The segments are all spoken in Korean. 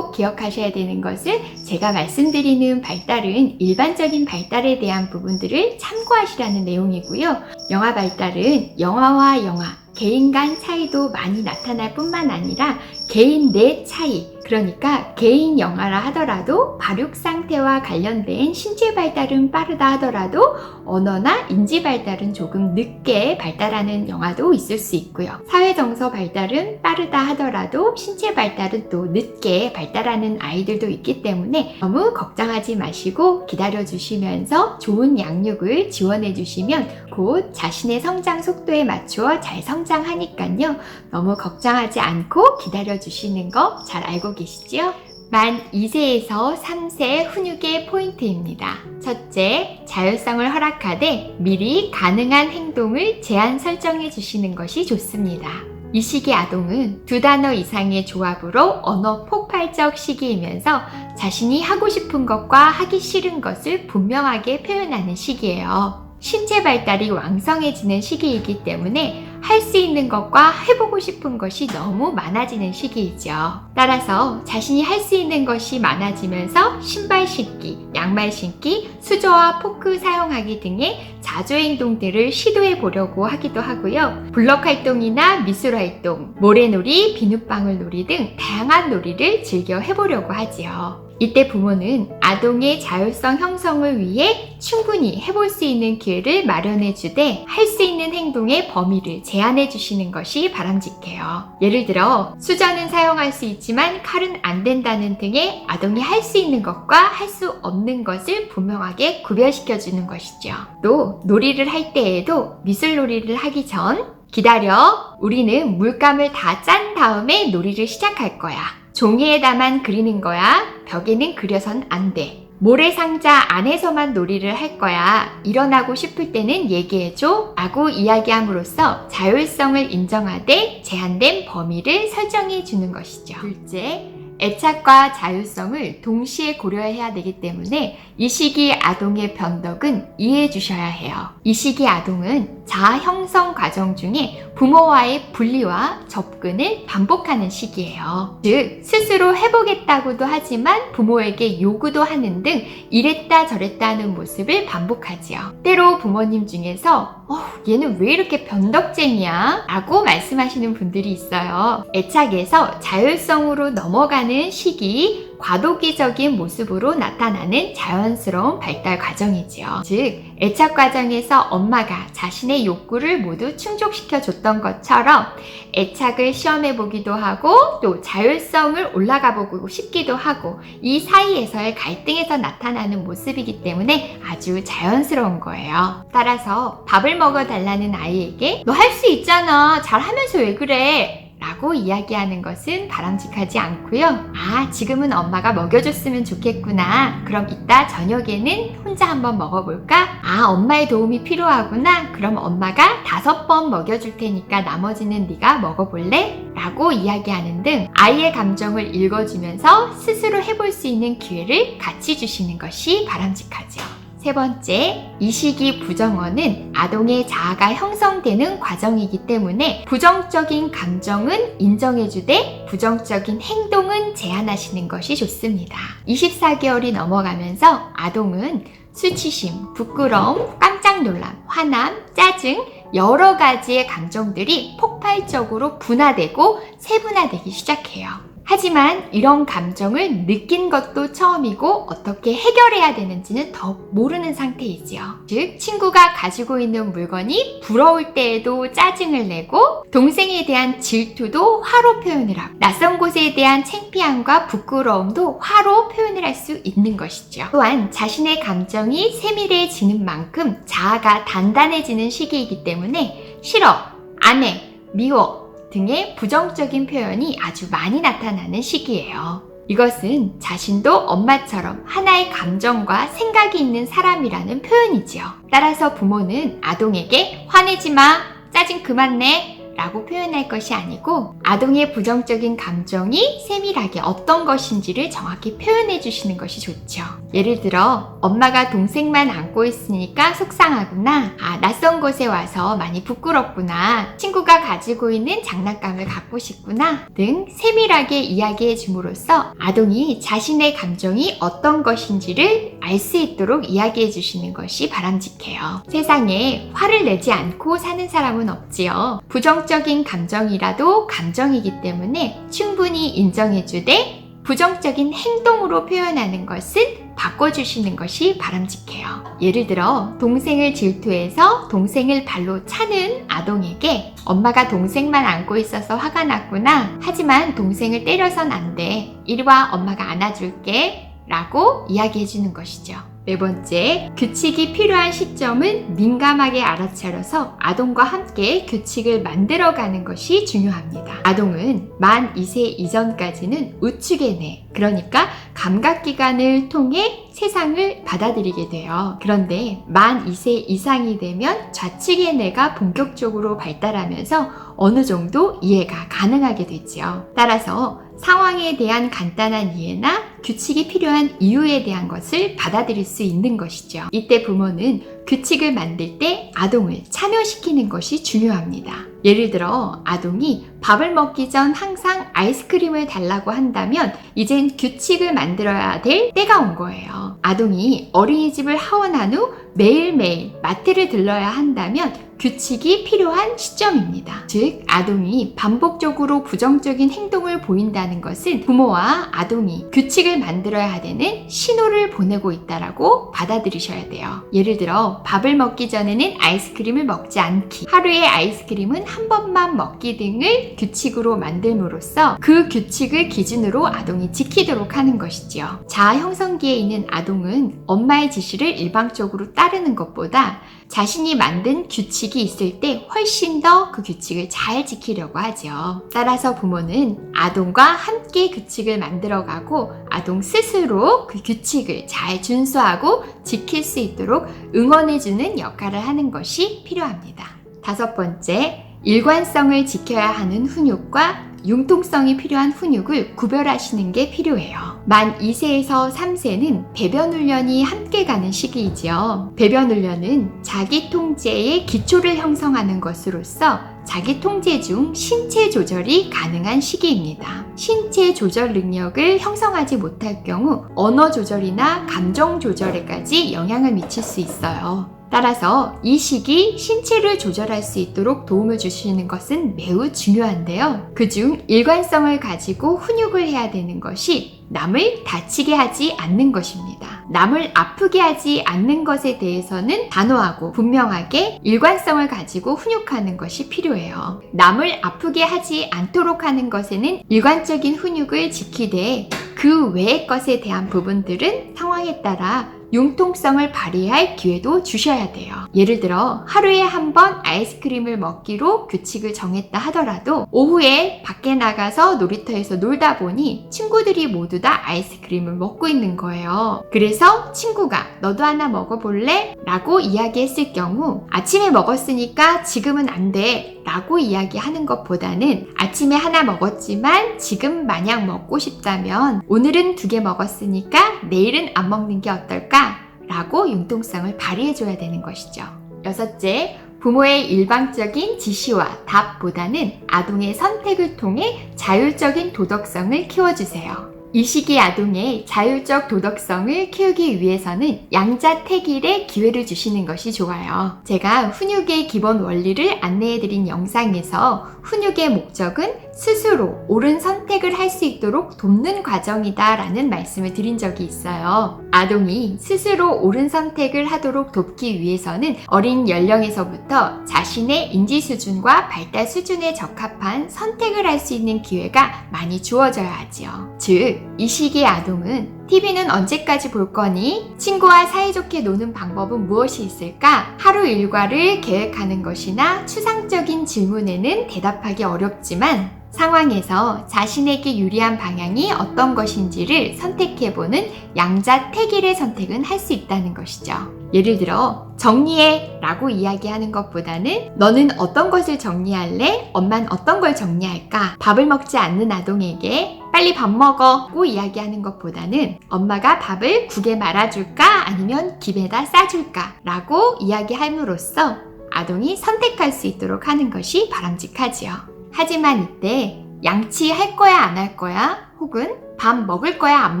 꼭 기억하셔야 되는 것은 제가 말씀드리는 발달은 일반적인 발달에 대한 부분들을 참고하시라는 내용이고요. 영아 발달은 영아와 영아, 개인 간 차이도 많이 나타날 뿐만 아니라 개인 내 차이, 그러니까 개인 영아라 하더라도 발육 상태와 관련된 신체 발달은 빠르다 하더라도 언어나 인지 발달은 조금 늦게 발달하는 영아도 있을 수 있고요. 사회 정서 발달은 빠르다 하더라도 신체 발달은 또 늦게 발달하는 아이들도 있기 때문에 너무 걱정하지 마시고 기다려 주시면서 좋은 양육을 지원해 주시면 곧 자신의 성장 속도에 맞추어 잘 성장하니까요. 너무 걱정하지 않고 기다려 주시는 거 잘 알고 계시죠? 만 2세에서 3세 훈육의 포인트입니다. 첫째, 자율성을 허락하되 미리 가능한 행동을 제한 설정해 주시는 것이 좋습니다. 이 시기 아동은 두 단어 이상의 조합으로 언어 폭발적 시기이면서 자신이 하고 싶은 것과 하기 싫은 것을 분명하게 표현하는 시기예요. 신체 발달이 왕성해지는 시기이기 때문에 할 수 있는 것과 해보고 싶은 것이 너무 많아지는 시기이죠. 따라서 자신이 할 수 있는 것이 많아지면서 신발 신기, 양말 신기, 수저와 포크 사용하기 등의 자조 행동들을 시도해 보려고 하기도 하고요. 블럭 활동이나 미술 활동, 모래놀이, 비눗방울 놀이 등 다양한 놀이를 즐겨 해보려고 하지요. 이때 부모는 아동의 자율성 형성을 위해 충분히 해볼 수 있는 기회를 마련해 주되 할 수 있는 행동의 범위를 제한해 주시는 것이 바람직해요. 예를 들어 수저는 사용할 수 있지만 칼은 안 된다는 등의 아동이 할 수 있는 것과 할 수 없는 것을 분명하게 구별시켜 주는 것이죠. 또 놀이를 할 때에도 미술 놀이를 하기 전 기다려, 우리는 물감을 다 짠 다음에 놀이를 시작할 거야. 종이에다만 그리는 거야. 벽에는 그려선 안 돼. 모래상자 안에서만 놀이를 할 거야. 일어나고 싶을 때는 얘기해줘 라고 이야기함으로써 자율성을 인정하되 제한된 범위를 설정해 주는 것이죠. 둘째, 애착과 자율성을 동시에 고려해야 되기 때문에 이 시기 아동의 변덕은 이해해 주셔야 해요. 이 시기 아동은 자아 형성 과정 중에 부모와의 분리와 접근을 반복하는 시기예요. 즉, 스스로 해보겠다고도 하지만 부모에게 요구도 하는 등 이랬다 저랬다 하는 모습을 반복하지요. 때로 부모님 중에서 얘는 왜 이렇게 변덕쟁이야? 라고 말씀하시는 분들이 있어요. 애착에서 자율성으로 넘어가는 시기, 과도기적인 모습으로 나타나는 자연스러운 발달 과정이지요. 즉, 애착 과정에서 엄마가 자신의 욕구를 모두 충족시켜 줬던 것처럼 애착을 시험해 보기도 하고 또 자율성을 올라가 보고 싶기도 하고 이 사이에서의 갈등에서 나타나는 모습이기 때문에 아주 자연스러운 거예요. 따라서 밥을 먹어 달라는 아이에게 너 할 수 있잖아. 잘하면서 왜 그래? 라고 이야기하는 것은 바람직하지 않고요. 지금은 엄마가 먹여줬으면 좋겠구나. 그럼 이따 저녁에는 혼자 한번 먹어볼까? 엄마의 도움이 필요하구나. 그럼 엄마가 5번 먹여줄 테니까 나머지는 네가 먹어볼래? 라고 이야기하는 등 아이의 감정을 읽어주면서 스스로 해볼 수 있는 기회를 같이 주시는 것이 바람직하죠. 세 번째, 이 시기 부정어는 아동의 자아가 형성되는 과정이기 때문에 부정적인 감정은 인정해주되 부정적인 행동은 제한하시는 것이 좋습니다. 24개월이 넘어가면서 아동은 수치심, 부끄러움, 깜짝 놀람, 화남, 짜증, 여러 가지의 감정들이 폭발적으로 분화되고 세분화되기 시작해요. 하지만 이런 감정을 느낀 것도 처음이고 어떻게 해결해야 되는지는 더 모르는 상태이지요. 즉, 친구가 가지고 있는 물건이 부러울 때에도 짜증을 내고 동생에 대한 질투도 화로 표현을 하고 낯선 곳에 대한 창피함과 부끄러움도 화로 표현을 할 수 있는 것이죠. 또한 자신의 감정이 세밀해지는 만큼 자아가 단단해지는 시기이기 때문에 싫어, 안 해, 미워 등의 부정적인 표현이 아주 많이 나타나는 시기예요. 이것은 자신도 엄마처럼 하나의 감정과 생각이 있는 사람이라는 표현이지요. 따라서 부모는 아동에게 화내지 마, 짜증 그만 내 라고 표현할 것이 아니고 아동의 부정적인 감정이 세밀하게 어떤 것인지를 정확히 표현해 주시는 것이 좋죠. 예를 들어 엄마가 동생만 안고 있으니까 속상하구나, 낯선 곳에 와서 많이 부끄럽구나, 친구가 가지고 있는 장난감을 갖고 싶구나 등 세밀하게 이야기해 줌으로써 아동이 자신의 감정이 어떤 것인지를 알 수 있도록 이야기해 주시는 것이 바람직해요. 세상에 화를 내지 않고 사는 사람은 없지요. 부정적인 감정이라도 감정이기 때문에 충분히 인정해 주되 부정적인 행동으로 표현하는 것은 바꿔주시는 것이 바람직해요. 예를 들어 동생을 질투해서 동생을 발로 차는 아동에게 엄마가 동생만 안고 있어서 화가 났구나, 하지만 동생을 때려선 안 돼, 이리 와 엄마가 안아줄게 라고 이야기해 주는 것이죠. 네 번째, 규칙이 필요한 시점은 민감하게 알아차려서 아동과 함께 규칙을 만들어가는 것이 중요합니다. 아동은 만 2세 이전까지는 우측의 뇌, 그러니까 감각기관을 통해 세상을 받아들이게 돼요. 그런데 만 2세 이상이 되면 좌측의 뇌가 본격적으로 발달하면서 어느 정도 이해가 가능하게 되죠. 따라서 상황에 대한 간단한 이해나 규칙이 필요한 이유에 대한 것을 받아들일 수 있는 것이죠. 이때 부모는 규칙을 만들 때 아동을 참여시키는 것이 중요합니다. 예를 들어 아동이 밥을 먹기 전 항상 아이스크림을 달라고 한다면 이젠 규칙을 만들어야 될 때가 온 거예요. 아동이 어린이집을 하원한 후 매일매일 마트를 들러야 한다면 규칙이 필요한 시점입니다. 즉, 아동이 반복적으로 부정적인 행동을 보인다는 것은 부모와 아동이 규칙을 만들어야 되는 신호를 보내고 있다라고 받아들이셔야 돼요. 예를 들어 밥을 먹기 전에는 아이스크림을 먹지 않기, 하루에 아이스크림은 한 번만 먹기 등을 규칙으로 만들므로써 그 규칙을 기준으로 아동이 지키도록 하는 것이지요. 자아 형성기에 있는 아동은 엄마의 지시를 일방적으로 따르는 것보다 자신이 만든 규칙이 있을 때 훨씬 더 그 규칙을 잘 지키려고 하죠. 따라서 부모는 아동과 함께 규칙을 만들어가고 아동 스스로 그 규칙을 잘 준수하고 지킬 수 있도록 응원해주는 역할을 하는 것이 필요합니다. 다섯 번째, 일관성을 지켜야 하는 훈육과 융통성이 필요한 훈육을 구별하시는 게 필요해요. 만 2세에서 3세는 배변 훈련이 함께 가는 시기이지요. 배변 훈련은 자기 통제의 기초를 형성하는 것으로서 자기 통제 중 신체 조절이 가능한 시기입니다. 신체 조절 능력을 형성하지 못할 경우 언어 조절이나 감정 조절에까지 영향을 미칠 수 있어요. 따라서 이 시기 신체를 조절할 수 있도록 도움을 주시는 것은 매우 중요한데요. 그중 일관성을 가지고 훈육을 해야 되는 것이 남을 다치게 하지 않는 것입니다. 남을 아프게 하지 않는 것에 대해서는 단호하고 분명하게 일관성을 가지고 훈육하는 것이 필요해요. 남을 아프게 하지 않도록 하는 것에는 일관적인 훈육을 지키되 그 외의 것에 대한 부분들은 상황에 따라 융통성을 발휘할 기회도 주셔야 돼요. 예를 들어 하루에 한 번 아이스크림을 먹기로 규칙을 정했다 하더라도 오후에 밖에 나가서 놀이터에서 놀다 보니 친구들이 모두 다 아이스크림을 먹고 있는 거예요. 그래서 친구가 너도 하나 먹어볼래? 라고 이야기했을 경우 아침에 먹었으니까 지금은 안 돼 라고 이야기하는 것보다는 아침에 하나 먹었지만 지금 마냥 먹고 싶다면 오늘은 2개 먹었으니까 내일은 안 먹는 게 어떨까? 라고 융통성을 발휘해줘야 되는 것이죠. 여섯째, 부모의 일방적인 지시와 답보다는 아동의 선택을 통해 자율적인 도덕성을 키워주세요. 이 시기 아동의 자율적 도덕성을 키우기 위해서는 양자택일의 기회를 주시는 것이 좋아요. 제가 훈육의 기본 원리를 안내해드린 영상에서 훈육의 목적은 스스로 옳은 선택을 할 수 있도록 돕는 과정이다 라는 말씀을 드린 적이 있어요. 아동이 스스로 옳은 선택을 하도록 돕기 위해서는 어린 연령에서부터 자신의 인지 수준과 발달 수준에 적합한 선택을 할 수 있는 기회가 많이 주어져야 하지요. 즉, 이 시기의 아동은 TV는 언제까지 볼 거니? 친구와 사이좋게 노는 방법은 무엇이 있을까? 하루 일과를 계획하는 것이나 추상적인 질문에는 대답하기 어렵지만 상황에서 자신에게 유리한 방향이 어떤 것인지를 선택해보는 양자택일의 선택은 할 수 있다는 것이죠. 예를 들어 정리해 라고 이야기하는 것보다는 너는 어떤 것을 정리할래? 엄만 어떤 걸 정리할까? 밥을 먹지 않는 아동에게 빨리 밥 먹어 고 이야기하는 것보다는 엄마가 밥을 국에 말아줄까? 아니면 김에다 싸줄까? 라고 이야기함으로써 아동이 선택할 수 있도록 하는 것이 바람직하지요. 하지만 이때 양치할 거야 안 할 거야? 혹은 밥 먹을 거야 안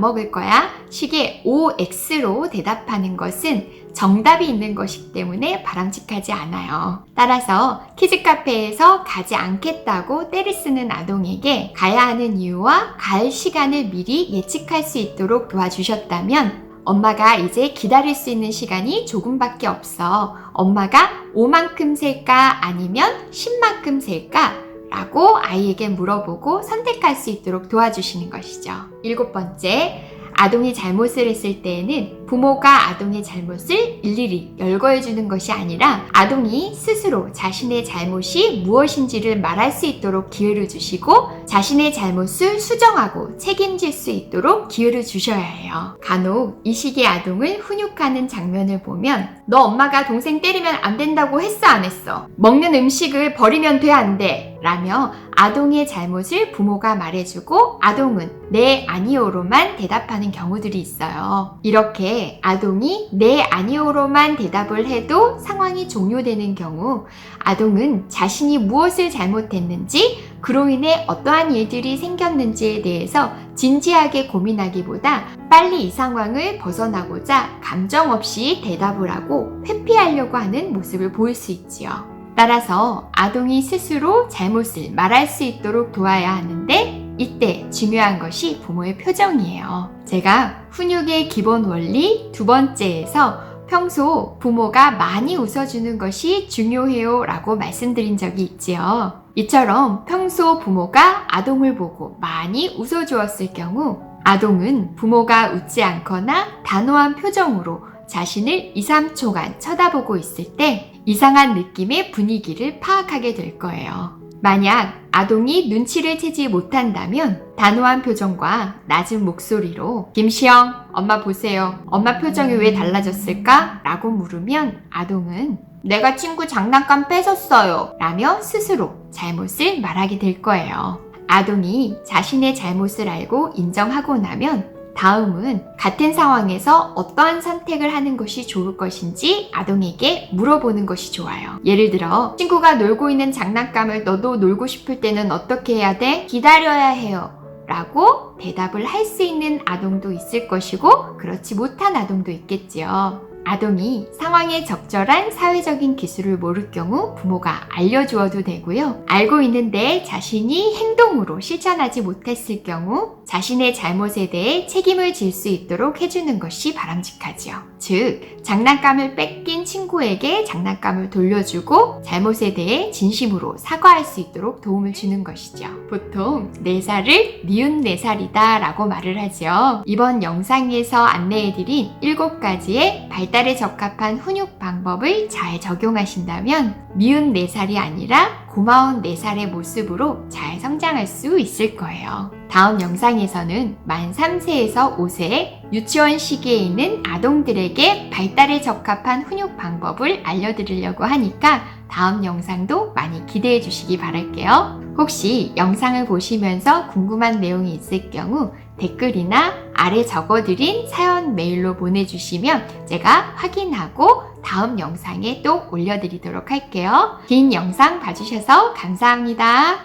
먹을 거야? 식의 OX로 대답하는 것은 정답이 있는 것이기 때문에 바람직하지 않아요. 따라서 키즈카페에서 가지 않겠다고 떼를 쓰는 아동에게 가야 하는 이유와 갈 시간을 미리 예측할 수 있도록 도와주셨다면 엄마가 이제 기다릴 수 있는 시간이 조금밖에 없어. 엄마가 5만큼 셀까 아니면 10만큼 셀까? 라고 아이에게 물어보고 선택할 수 있도록 도와주시는 것이죠. 7번째, 아동이 잘못을 했을 때에는 부모가 아동의 잘못을 일일이 열거해주는 것이 아니라 아동이 스스로 자신의 잘못이 무엇인지를 말할 수 있도록 기회를 주시고 자신의 잘못을 수정하고 책임질 수 있도록 기회를 주셔야 해요. 간혹 이 시기의 아동을 훈육하는 장면을 보면 너 엄마가 동생 때리면 안 된다고 했어 안 했어? 먹는 음식을 버리면 돼 안 돼? 라며 아동의 잘못을 부모가 말해주고 아동은 네 아니오로만 대답하는 경우들이 있어요. 이렇게 아동이 네 아니오로만 대답을 해도 상황이 종료되는 경우 아동은 자신이 무엇을 잘못했는지 그로 인해 어떠한 일들이 생겼는지에 대해서 진지하게 고민하기보다 빨리 이 상황을 벗어나고자 감정 없이 대답을 하고 회피하려고 하는 모습을 보일 수 있지요. 따라서 아동이 스스로 잘못을 말할 수 있도록 도와야 하는데 이때 중요한 것이 부모의 표정이에요. 제가 훈육의 기본 원리 2번째에서 평소 부모가 많이 웃어주는 것이 중요해요 라고 말씀드린 적이 있지요. 이처럼 평소 부모가 아동을 보고 많이 웃어주었을 경우 아동은 부모가 웃지 않거나 단호한 표정으로 자신을 2, 3초간 쳐다보고 있을 때 이상한 느낌의 분위기를 파악하게 될 거예요. 만약 아동이 눈치를 채지 못한다면 단호한 표정과 낮은 목소리로 김시영, 엄마 보세요. 엄마 표정이 왜 달라졌을까? 라고 물으면 아동은 내가 친구 장난감 뺏었어요. 라며 스스로 잘못을 말하게 될 거예요. 아동이 자신의 잘못을 알고 인정하고 나면 다음은 같은 상황에서 어떠한 선택을 하는 것이 좋을 것인지 아동에게 물어보는 것이 좋아요. 예를 들어 친구가 놀고 있는 장난감을 너도 놀고 싶을 때는 어떻게 해야 돼? 기다려야 해요. 라고 대답을 할 수 있는 아동도 있을 것이고 그렇지 못한 아동도 있겠지요. 아동이 상황에 적절한 사회적인 기술을 모를 경우 부모가 알려주어도 되고요. 알고 있는데 자신이 행동으로 실천하지 못했을 경우 자신의 잘못에 대해 책임을 질 수 있도록 해주는 것이 바람직하지요. 즉, 장난감을 뺏긴 친구에게 장난감을 돌려주고 잘못에 대해 진심으로 사과할 수 있도록 도움을 주는 것이죠. 보통 4살을 미운 4살이다 라고 말을 하죠. 이번 영상에서 안내해드린 7가지의 발달에 적합한 훈육 방법을 잘 적용하신다면 미운 4살이 아니라 고마운 4살의 모습으로 잘 성장할 수 있을 거예요. 다음 영상에서는 만 3세에서 5세 유치원 시기에 있는 아동들에게 발달에 적합한 훈육 방법을 알려드리려고 하니까 다음 영상도 많이 기대해 주시기 바랄게요. 혹시 영상을 보시면서 궁금한 내용이 있을 경우 댓글이나 아래 적어드린 사연 메일로 보내주시면 제가 확인하고 다음 영상에 또 올려드리도록 할게요. 긴 영상 봐주셔서 감사합니다.